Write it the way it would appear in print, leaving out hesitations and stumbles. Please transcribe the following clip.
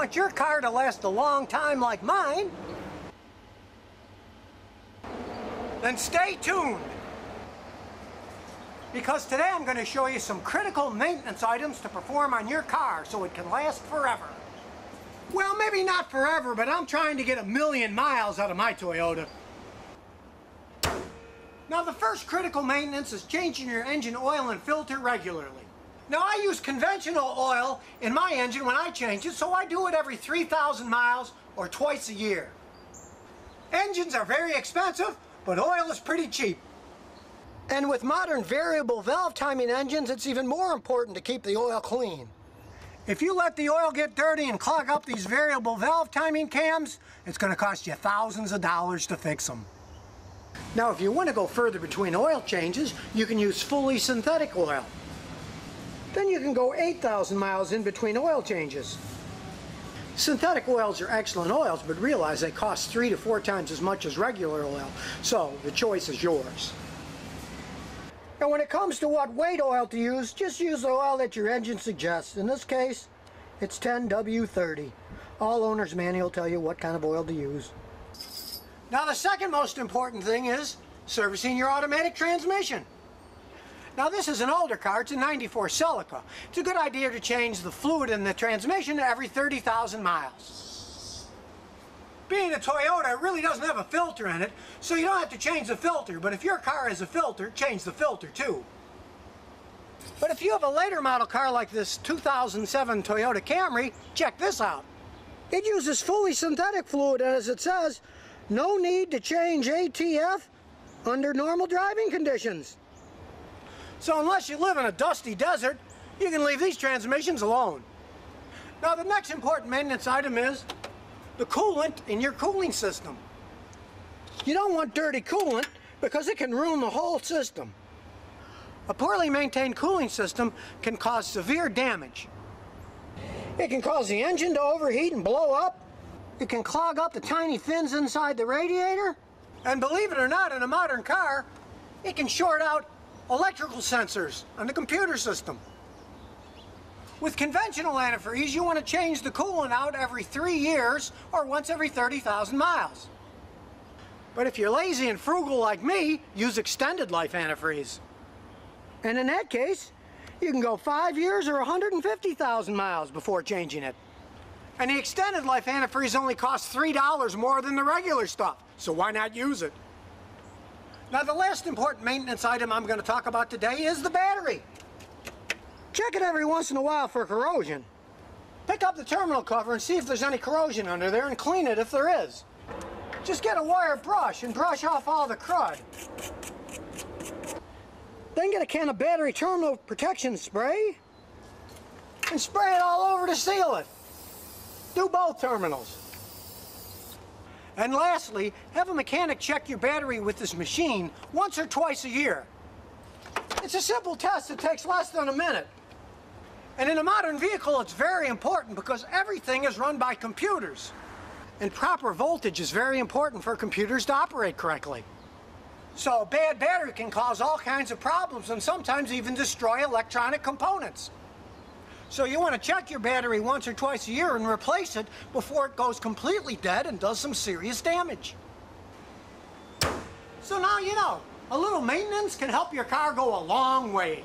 want your car to last a long time like mine, then stay tuned. Because today I'm going to show you some critical maintenance items to perform on your car so it can last forever. Well, maybe not forever, but I'm trying to get 1,000,000 miles out of my Toyota. Now, the first critical maintenance is changing your engine oil and filter regularly. Now, I use conventional oil in my engine when I change it, so I do it every 3,000 miles or twice a year. Engines are very expensive, but oil is pretty cheap. And with modern variable valve timing engines, it's even more important to keep the oil clean. If you let the oil get dirty and clog up these variable valve timing cams, it's going to cost you thousands of dollars to fix them. Now, if you want to go further between oil changes, you can use fully synthetic oil. Then you can go 8,000 miles in between oil changes. Synthetic oils are excellent oils, but realize they cost 3 to 4 times as much as regular oil, so the choice is yours. And when it comes to what weight oil to use, just use the oil that your engine suggests. In this case, it's 10W30. All owner's manual tell you what kind of oil to use. Now, the second most important thing is servicing your automatic transmission. Now, this is an older car. It's a 94 Celica. It's a good idea to change the fluid in the transmission every 30,000 miles. Being a Toyota, it really doesn't have a filter in it, so you don't have to change the filter. But if your car has a filter, change the filter too. But if you have a later model car like this 2007 Toyota Camry, check this out. It uses fully synthetic fluid, and as it says, no need to change ATF under normal driving conditions. So unless you live in a dusty desert, you can leave these transmissions alone. Now, the next important maintenance item is the coolant in your cooling system. You don't want dirty coolant because it can ruin the whole system. A poorly maintained cooling system can cause severe damage. It can cause the engine to overheat and blow up. It can clog up the tiny fins inside the radiator. And believe it or not, in a modern car, it can short out electrical sensors on the computer system. With conventional antifreeze, you want to change the coolant out every 3 years or once every 30,000 miles. But if you're lazy and frugal like me, use extended life antifreeze. And in that case, you can go 5 years or 150,000 miles before changing it. And the extended life antifreeze only costs $3 more than the regular stuff, so why not use it? Now, the last important maintenance item I'm going to talk about today is the battery. Check it every once in a while for corrosion. Pick up the terminal cover and see if there's any corrosion under there and clean it if there is. Just get a wire brush and brush off all the crud. Then get a can of battery terminal protection spray and spray it all over to seal it. Do both terminals. And lastly, have a mechanic check your battery with this machine once or twice a year. It's a simple test that takes less than a minute. And in a modern vehicle, it's very important because everything is run by computers. And proper voltage is very important for computers to operate correctly. So a bad battery can cause all kinds of problems and sometimes even destroy electronic components. So you want to check your battery once or twice a year and replace it before it goes completely dead and does some serious damage. So now you know, a little maintenance can help your car go a long way.